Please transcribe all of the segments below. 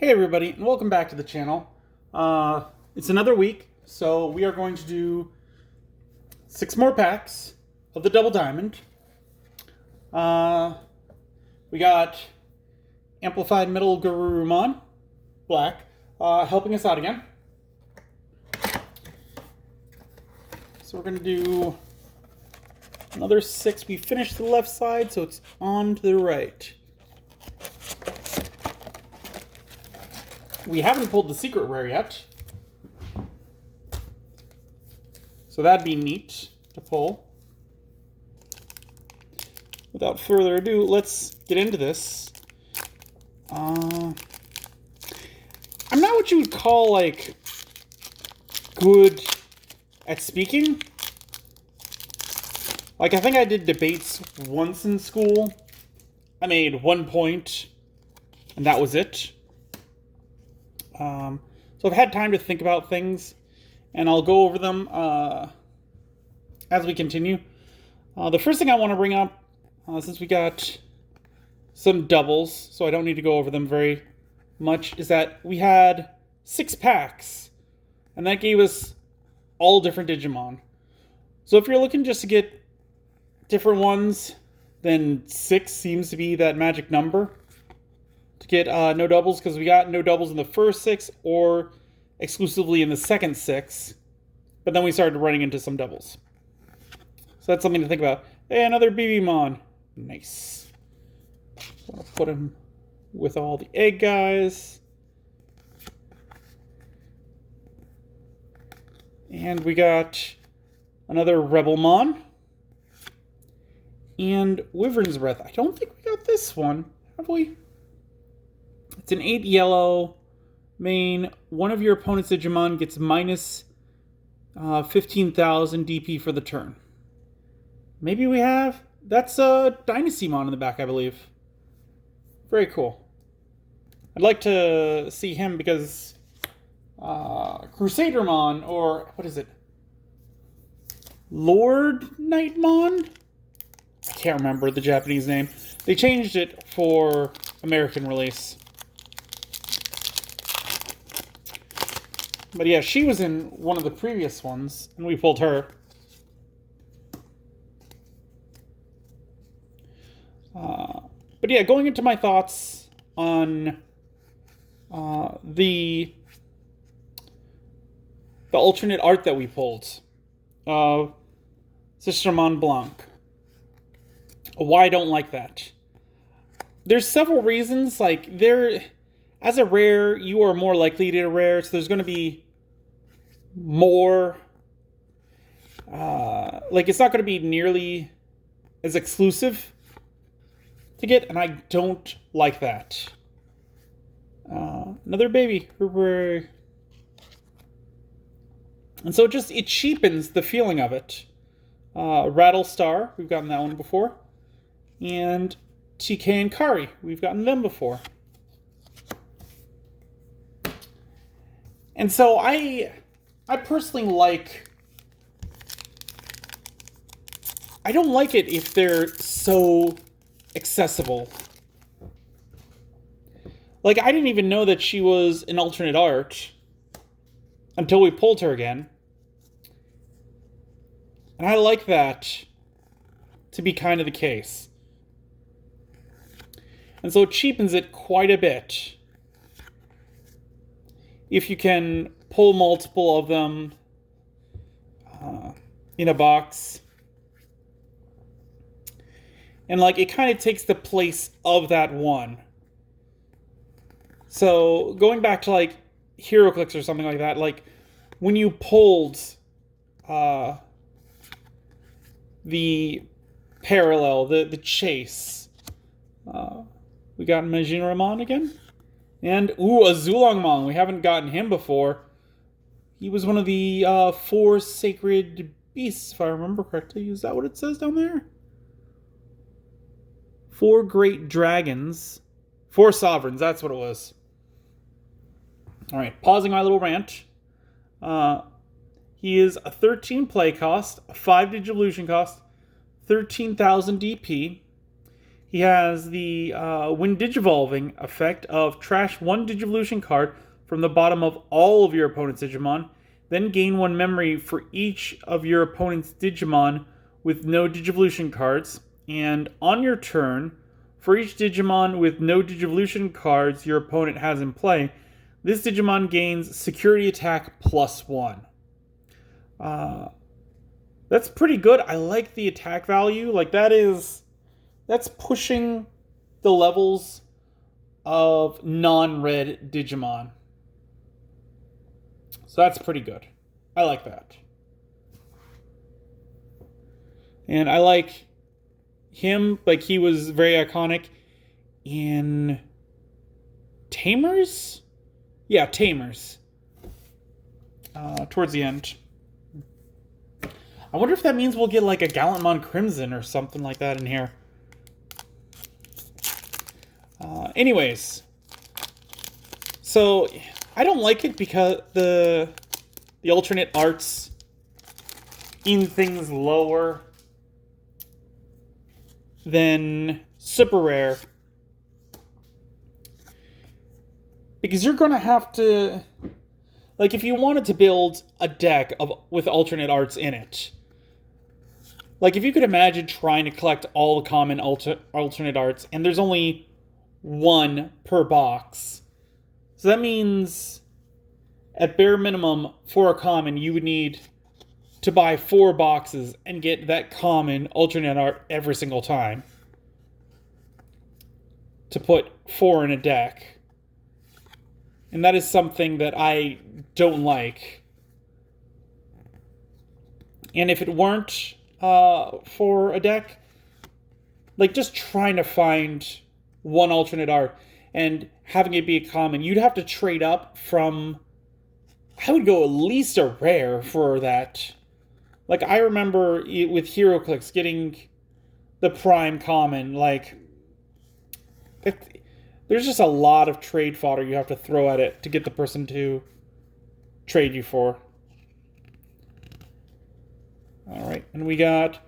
Hey everybody, and welcome back to the channel. It's another week, so we are going to do 6 more packs of the Double Diamond. We got Amplified Metal Garurumon, black, helping us out again. So we're going to do another 6. We finished the left side, so it's on to the right. We haven't pulled the secret rare yet, so that'd be neat to pull. Without further ado, let's get into this. I'm not what you would call, like, good at speaking. Like, I think I did debates once in school. I made 1 point, and that was it. So I've had time to think about things, and I'll go over them as we continue. The first thing I want to bring up, since we got some doubles, so I don't need to go over them very much, is that we had 6 packs, and that gave us all different Digimon. So if you're looking just to get different ones, then 6 seems to be that magic number to get no doubles, because we got no doubles in the first 6 or exclusively in the second 6, but then we started running into some doubles. So that's something to think about. Hey, another Digimon. Nice. Want to put him with all the egg guys. And we got another Rebelmon. And Wyvern's Breath. I don't think we got this one, have we? It's an 8 yellow main. One of your opponent's Digimon gets minus 15,000 DP for the turn. Maybe we have. That's a Dynastymon in the back, I believe. Very cool. I'd like to see him because Crusadermon, or what is it? Lord Knightmon? I can't remember the Japanese name. They changed it for American release. But yeah, she was in one of the previous ones, and we pulled her. But yeah, going into my thoughts on the alternate art that we pulled. Sister Mont Blanc. Why I don't like that. There's several reasons. Like, as a rare, you are more likely to get a rare, so there's going to be more, it's not going to be nearly as exclusive to get, and I don't like that. Another baby. Hooray. And so it cheapens the feeling of it. Rattlestar, we've gotten that one before. And TK and Kari, we've gotten them before. And so I personally I don't like it if they're so accessible. Like, I didn't even know that she was an alternate art until we pulled her again. And I like that to be kind of the case. And so it cheapens it quite a bit if you can pull multiple of them in a box. And, it kind of takes the place of that one. So, going back to, HeroClix or something like that, when you pulled the parallel, the chase, we got Majin again. And, a Zulongmon. We haven't gotten him before. He was one of the 4 sacred beasts, if I remember correctly. Is that what it says down there? 4 great dragons. 4 sovereigns, that's what it was. Alright, pausing my little rant. He is a 13 play cost, a 5 Digivolution cost, 13,000 DP. He has the when Digivolving effect of trash one Digivolution card from the bottom of all of your opponent's Digimon, then gain one memory for each of your opponent's Digimon with no Digivolution cards, and on your turn, for each Digimon with no Digivolution cards your opponent has in play, this Digimon gains Security Attack +1. That's pretty good. I like the attack value. Like, that's pushing the levels of non-red Digimon. So that's pretty good. I like that. And I like him. Like, he was very iconic in Tamers? Yeah, Tamers. Towards the end. I wonder if that means we'll get like a Gallantmon Crimson or something like that in here. Anyways. So, I don't like it because the alternate arts in things lower than super rare. Because you're going to have to... Like, if you wanted to build a deck with alternate arts in it, like, if you could imagine trying to collect all the common alternate arts, and there's only one per box. So that means, at bare minimum, for a common, you would need to buy 4 boxes and get that common alternate art every single time to put 4 in a deck. And that is something that I don't like. And if it weren't for a deck, like, just trying to find one alternate art and having it be a common, you'd have to trade up from... I would go at least a rare for that. Like, I remember with HeroClix getting the Prime Common, like... There's just a lot of trade fodder you have to throw at it to get the person to trade you for. Alright, and we got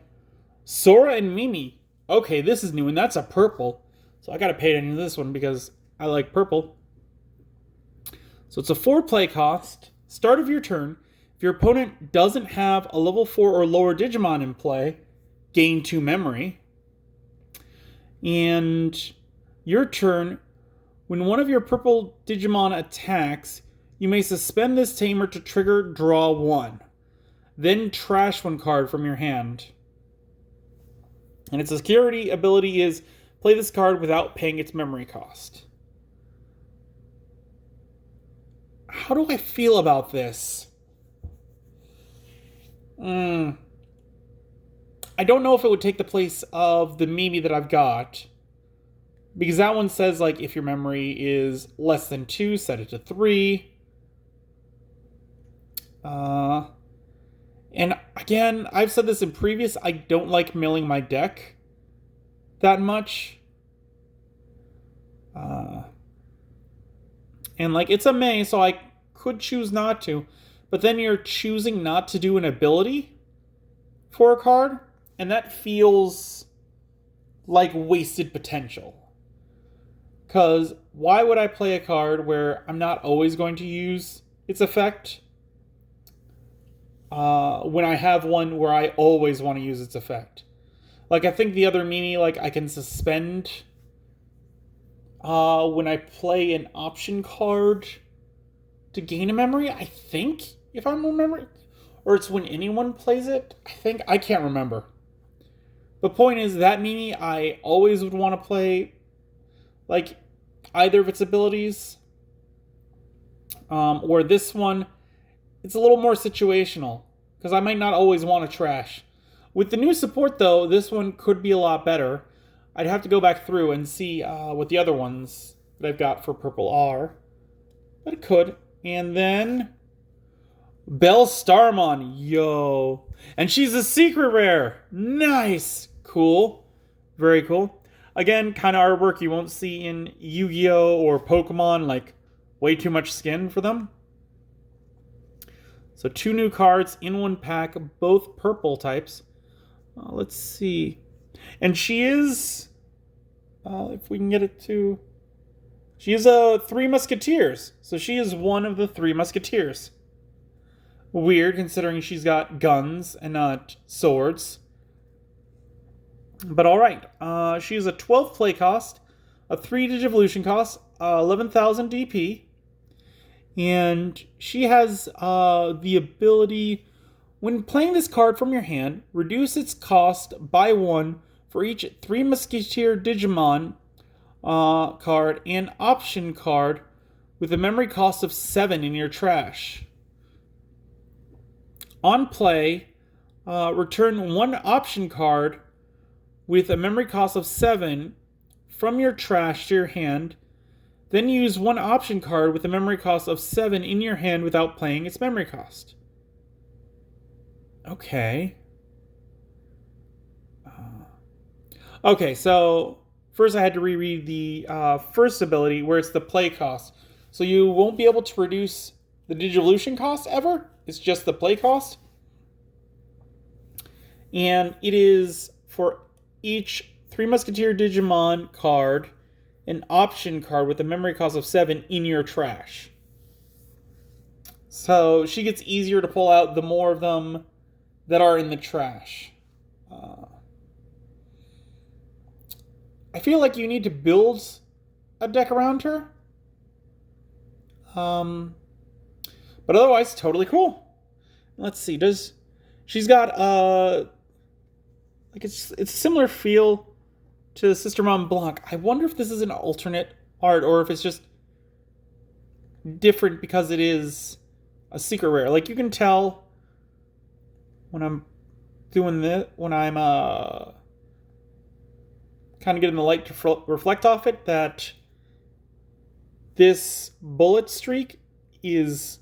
Sora and Mimi. Okay, this is new, and that's a purple. So I gotta pay attention to this one because I like purple. So it's a 4 play cost. Start of your turn. If your opponent doesn't have a level 4 or lower Digimon in play, gain 2 memory. And your turn, when one of your purple Digimon attacks, you may suspend this tamer to trigger draw 1. Then trash 1 card from your hand. And its security ability is play this card without paying its memory cost. How do I feel about this? I don't know if it would take the place of the Mimi that I've got. Because that one says, like, if your memory is less than 2, set it to 3. And again, I've said this in previous, I don't like milling my deck that much. And, like, it's a May, so I could choose not to. But then you're choosing not to do an ability for a card, and that feels like wasted potential. Because why would I play a card where I'm not always going to use its effect when I have one where I always want to use its effect? Like, I think the other Mimi, like, I can suspend when I play an option card to gain a memory, I think, if I'm remembering. Or it's when anyone plays it, I think. I can't remember. The point is, that Mimi, I always would want to play, like, either of its abilities. Or this one, it's a little more situational. Because I might not always want to trash. With the new support, though, this one could be a lot better. I'd have to go back through and see what the other ones that I've got for purple are. But it could. And then Belle Starmon. Yo. And she's a secret rare. Nice. Cool. Very cool. Again, kind of artwork you won't see in Yu-Gi-Oh! Or Pokemon. Like, way too much skin for them. So 2 new cards in one pack, both purple types. Let's see. And she is If we can get it to... She is a Three Musketeers. So she is one of the Three Musketeers. Weird, considering she's got guns and not swords. But alright. She is a 12 play cost, a 3 Digivolution cost, 11,000 DP. And she has the ability, when playing this card from your hand, reduce its cost by 1 for each 3 Musketeer Digimon card and option card with a memory cost of 7 in your trash. On play, return 1 option card with a memory cost of 7 from your trash to your hand. Then use 1 option card with a memory cost of 7 in your hand without playing its memory cost. Okay. Okay, so first I had to reread the first ability where it's the play cost. So you won't be able to reduce the Digivolution cost ever. It's just the play cost. And it is for each 3 Musketeer Digimon card, an option card with a memory cost of 7 in your trash. So she gets easier to pull out the more of them that are in the trash. I feel like you need to build a deck around her. But otherwise, totally cool. Let's see. She's got like it's a similar feel to Sister Mom Blanc. I wonder if this is an alternate art or if it's just different because it is a secret rare. Like you can tell when I'm doing this, when I'm kind of getting the light to reflect off it, that this bullet streak is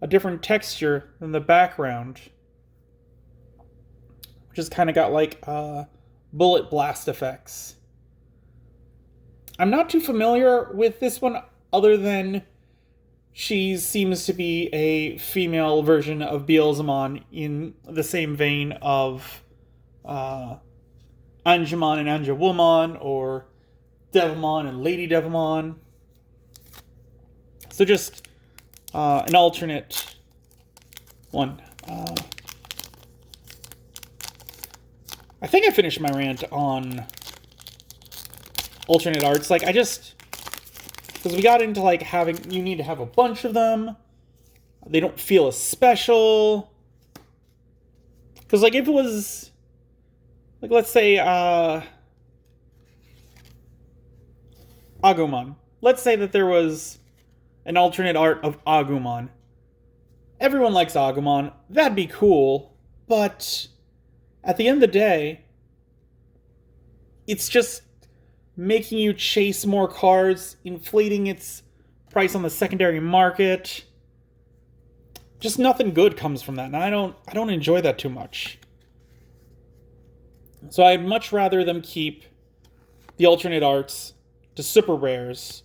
a different texture than the background, which has kind of got like bullet blast effects. I'm not too familiar with this one other than she seems to be a female version of Beelzemon in the same vein of Angemon and Angewomon, or Devimon and Lady Devimon. So just an alternate one. I think I finished my rant on alternate arts. Like, because we got into, like, you need to have a bunch of them. They don't feel as special. Because, like, if it was, like, let's say, Agumon. Let's say that there was an alternate art of Agumon. Everyone likes Agumon. That'd be cool. But at the end of the day, it's just making you chase more cards, inflating its price on the secondary market. Just nothing good comes from that, and I don't enjoy that too much. So I'd much rather them keep the alternate arts to super rares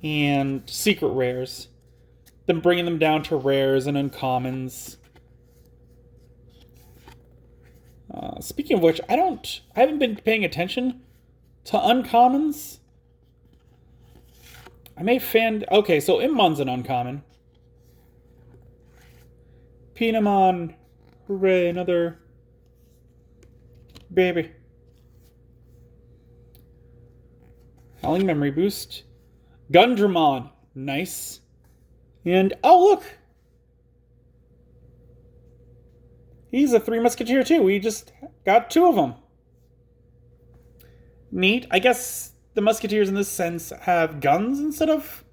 and secret rares than bringing them down to rares and uncommons. Speaking of which, I haven't been paying attention to uncommons. Okay, so Immon's an uncommon. Pinamon, hooray, another baby. Howling Memory Boost. Gundramon, nice. And, oh look! He's a 3 Musketeer too. We just got 2 of them. Neat. I guess the Musketeers in this sense have guns instead of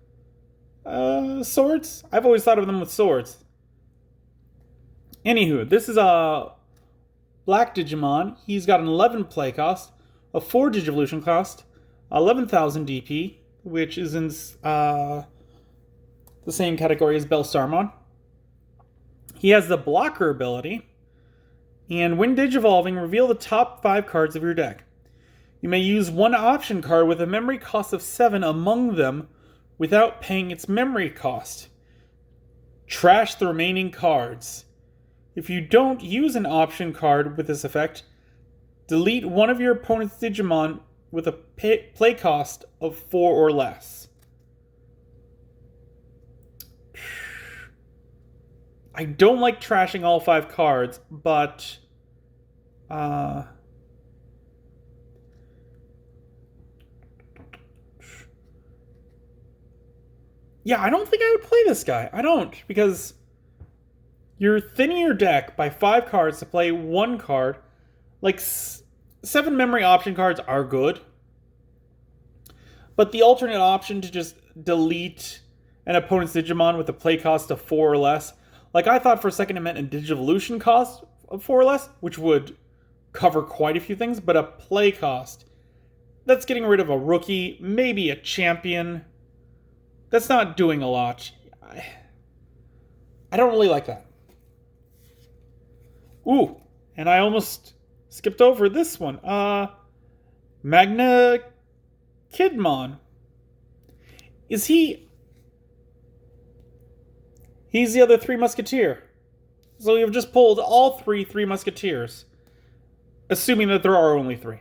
swords. I've always thought of them with swords. Anywho, this is a Black Digimon. He's got an 11 play cost, a 4 Digivolution cost, 11,000 DP, which is in the same category as Belstarmon. He has the Blocker ability. And when Digivolving, reveal the top 5 cards of your deck. You may use 1 option card with a memory cost of 7 among them without paying its memory cost. Trash the remaining cards. If you don't use an option card with this effect, delete one of your opponent's Digimon with a play cost of 4 or less. I don't like trashing all 5 cards, but yeah, I don't think I would play this guy. I don't, because you're thinning your deck by 5 cards to play 1 card. Like, 7 memory option cards are good, but the alternate option to just delete an opponent's Digimon with a play cost of 4 or less, like I thought for a second it meant a Digivolution cost of 4 or less, which would cover quite a few things, but a play cost, that's getting rid of a rookie, maybe a champion. That's not doing a lot. I don't really like that. Ooh, and I almost skipped over this one. Magna Kidmon. Is he... He's the other Three Musketeer. So we've just pulled all Three Musketeers. Assuming that there are only 3.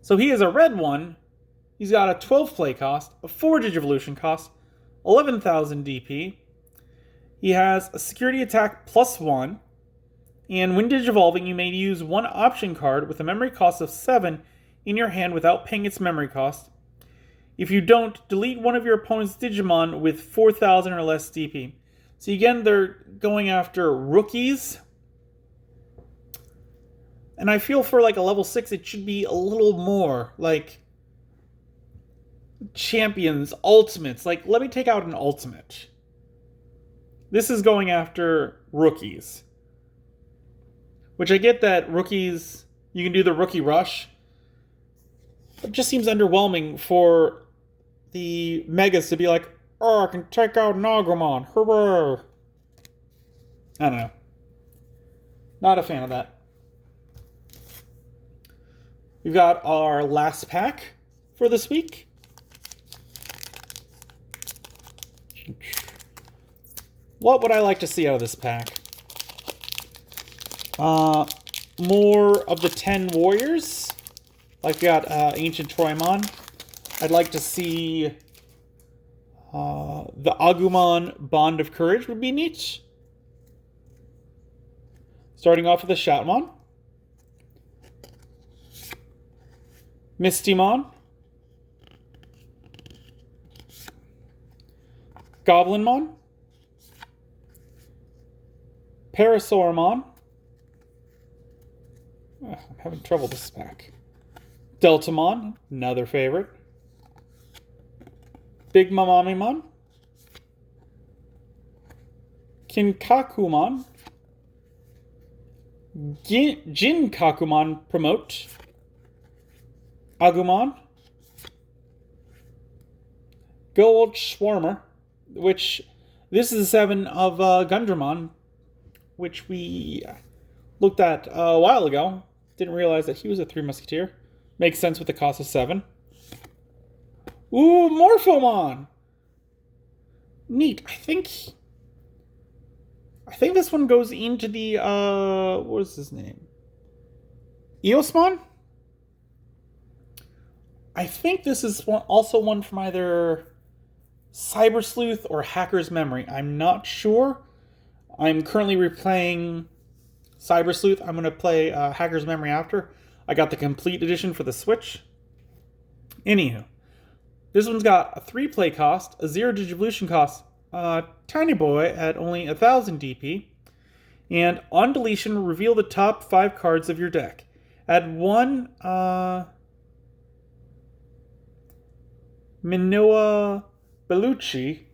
So he is a red one. He's got a 12 play cost, a 4 Digivolution cost, 11,000 DP. He has a security attack +1. And when Digivolving, you may use 1 option card with a memory cost of 7 in your hand without paying its memory cost. If you don't, delete one of your opponent's Digimon with 4,000 or less DP. So again, they're going after rookies. And I feel for like a level 6, it should be a little more like champions, ultimates. Like, let me take out an ultimate. This is going after rookies. Which I get that rookies, you can do the rookie rush. It just seems underwhelming for the megas to be like, oh, I can take out Nagamon. Hooray! I don't know. Not a fan of that. We've got our last pack for this week. What would I like to see out of this pack? More of the 10 warriors. Like we got Ancient Troymon. I'd like to see the Agumon Bond of Courage would be neat. Starting off with the Shoutmon. Mistymon. Goblinmon. Parasaurmon. I'm having trouble with this pack. Deltamon, another favorite. Big Mamamimon. Kinkakumon. Jinkakumon Promote. Agumon. Gold Swarmer, which this is a 7 of Gundramon, which we looked at a while ago. Didn't realize that he was a 3 Musketeer. Makes sense with the cost of 7. Ooh, Morphomon! Neat. I think this one goes into the, what is his name? Eosmon? I think this is also one from either Cyber Sleuth or Hacker's Memory. I'm not sure. I'm currently replaying Cyber Sleuth. I'm going to play Hacker's Memory after. I got the complete edition for the Switch. Anywho, this one's got a 3 play cost, a 0 Digivolution cost, tiny boy at only 1,000 DP, and on deletion, reveal the top 5 cards of your deck. Add 1 Minoa Bellucci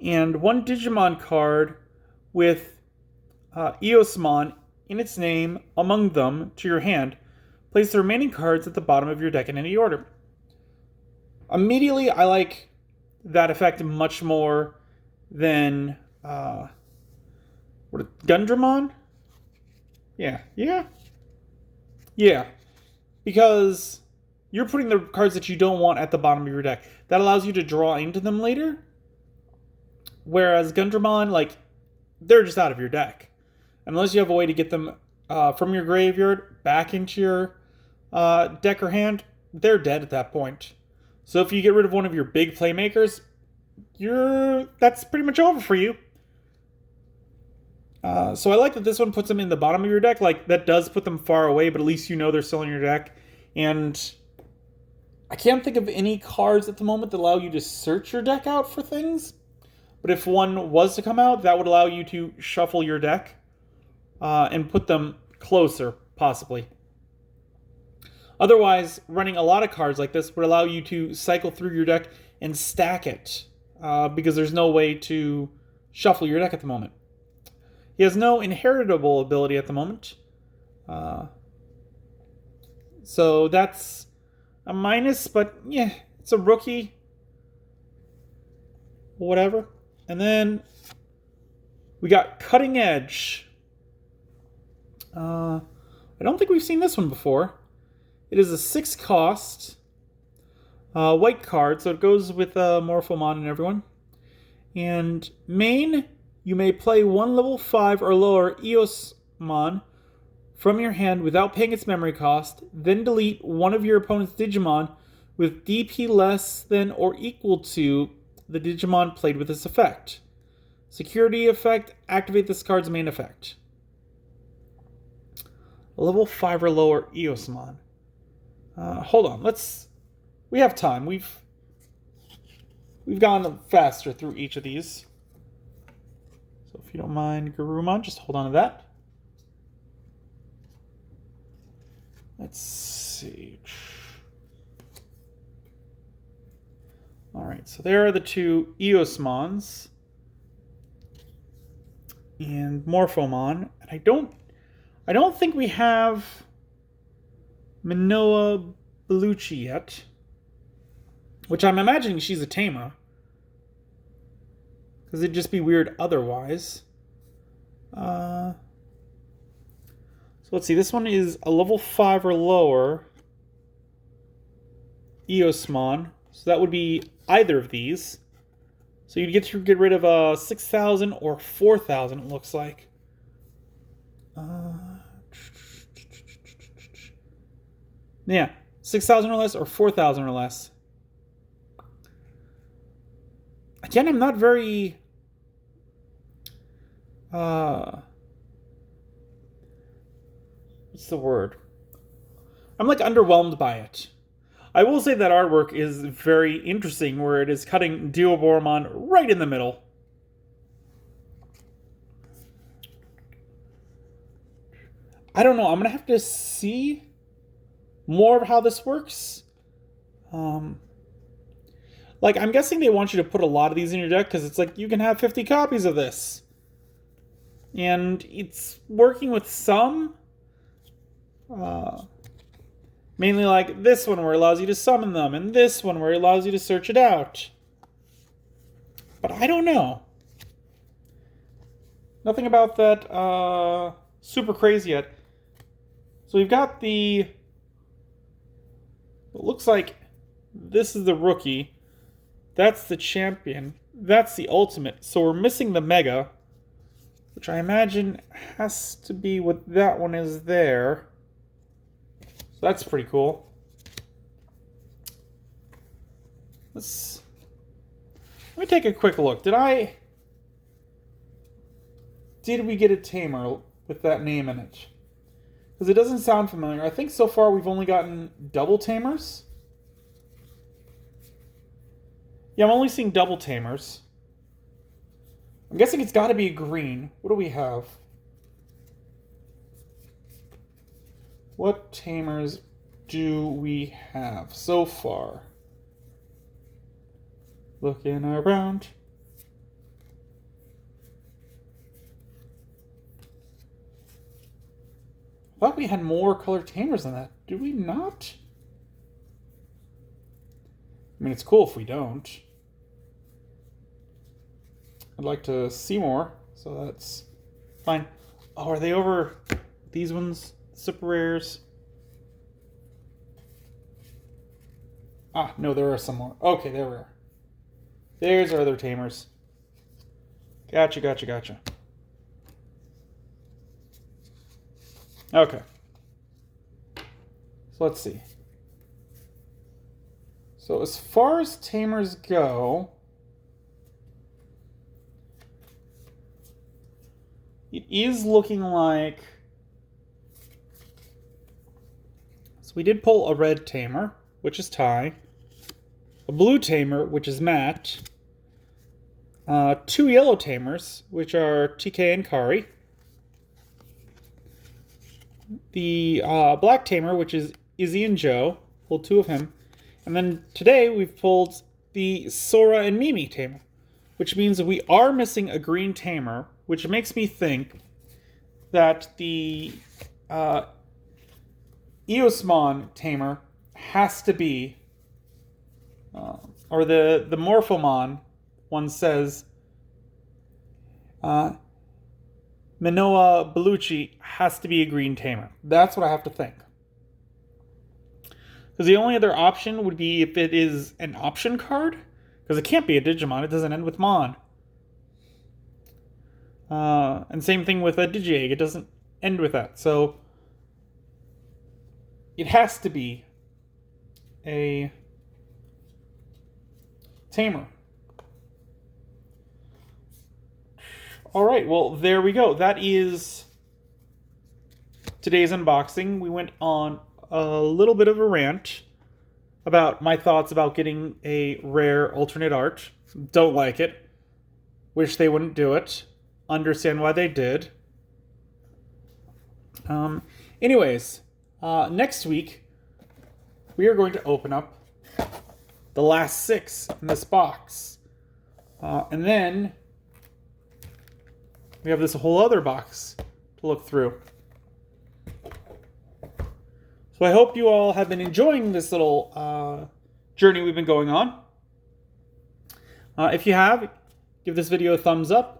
and 1 Digimon card with Eosmon in its name among them to your hand. Place the remaining cards at the bottom of your deck in any order. Immediately, I like that effect much more than Gundramon? Yeah. Because you're putting the cards that you don't want at the bottom of your deck. That allows you to draw into them later. Whereas Gundramon, like, they're just out of your deck. Unless you have a way to get them from your graveyard back into your deck or hand, they're dead at that point. So if you get rid of one of your big playmakers, that's pretty much over for you. So I like that this one puts them in the bottom of your deck. Like, that does put them far away, but at least you know they're still in your deck. And I can't think of any cards at the moment that allow you to search your deck out for things. But if one was to come out, that would allow you to shuffle your deck and put them closer, possibly. Otherwise, running a lot of cards like this would allow you to cycle through your deck and stack it, because there's no way to shuffle your deck at the moment. He has no inheritable ability at the moment. So that's a minus, but yeah, it's a rookie. Whatever. And then we got Cutting Edge. I don't think we've seen this one before. It is a 6 cost white card, so it goes with Morphomon and everyone. And main, you may play one level 5 or lower Eosmon from your hand without paying its memory cost, then delete one of your opponent's Digimon with DP less than or equal to the Digimon played with this effect. Security effect, activate this card's main effect. A level 5 or lower Eosmon. Hold on, we have time. We've gone faster through each of these. So if you don't mind, Garurumon, just hold on to that. Let's see. Alright, so there are the two Eosmons. And Morphomon. And I don't think we have Minoa Bellucci yet. Which I'm imagining she's a tamer. Because it'd just be weird otherwise. So let's see. This one is a level 5 or lower Eosmon. So that would be either of these. So you'd get rid of 6,000 or 4,000, it looks like. Yeah, 6,000 or less or 4,000 or less. Again, I'm not very... what's the word? I'm like underwhelmed by it. I will say that artwork is very interesting, where it is cutting Duoboromon right in the middle. I don't know. I'm going to have to see more of how this works. Like, I'm guessing they want you to put a lot of these in your deck, because it's like, you can have 50 copies of this. And it's working with some. Mainly like this one where it allows you to summon them, and this one where it allows you to search it out. But I don't know. Nothing about that super crazy yet. So we've got the... It looks like this is the rookie. That's the champion. That's the ultimate. So we're missing the mega, which I imagine has to be what that one is there. So that's pretty cool. Let me take a quick look. Did we get a tamer with that name in it? Because it doesn't sound familiar. I think so far we've only gotten double tamers. Yeah, I'm only seeing double tamers. I'm guessing it's got to be green. What do we have? What tamers do we have so far? Looking around. I thought we had more colored tamers than that. Do we not? I mean, it's cool if we don't. I'd like to see more, so that's fine. Oh, are they over these ones? Super rares. Ah, no, there are some more. Okay, there we are. There's our other tamers. Gotcha. Okay. So let's see. So as far as tamers go, it is looking like... So we did pull a red tamer, which is Ty, a blue tamer, which is Matt, 2 yellow tamers, which are TK and Kari, the black tamer, which is Izzy and Joe, pulled 2 of him, and then today we've pulled the Sora and Mimi tamer, which means that we are missing a green tamer, which makes me think that the Eosmon tamer has to be, or the Morphomon one says, Manoa Bellucci has to be a green tamer. That's what I have to think. Because the only other option would be if it is an option card. Because it can't be a Digimon. It doesn't end with Mon. And same thing with a Digi-Egg. It doesn't end with that. So it has to be a tamer. Alright, well, there we go. That is today's unboxing. We went on a little bit of a rant about my thoughts about getting a rare alternate art. Don't like it. Wish they wouldn't do it. Understand why they did. Anyways, next week, we are going to open up the last 6 in this box. And then we have this whole other box to look through. So I hope you all have been enjoying this little journey we've been going on. If you have, give this video a thumbs up.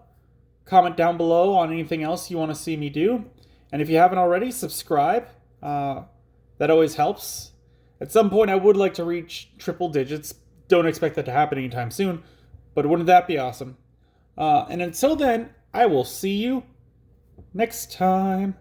Comment down below on anything else you want to see me do. And if you haven't already, subscribe. That always helps. At some point, I would like to reach triple digits. Don't expect that to happen anytime soon. But wouldn't that be awesome? And until then, I will see you next time.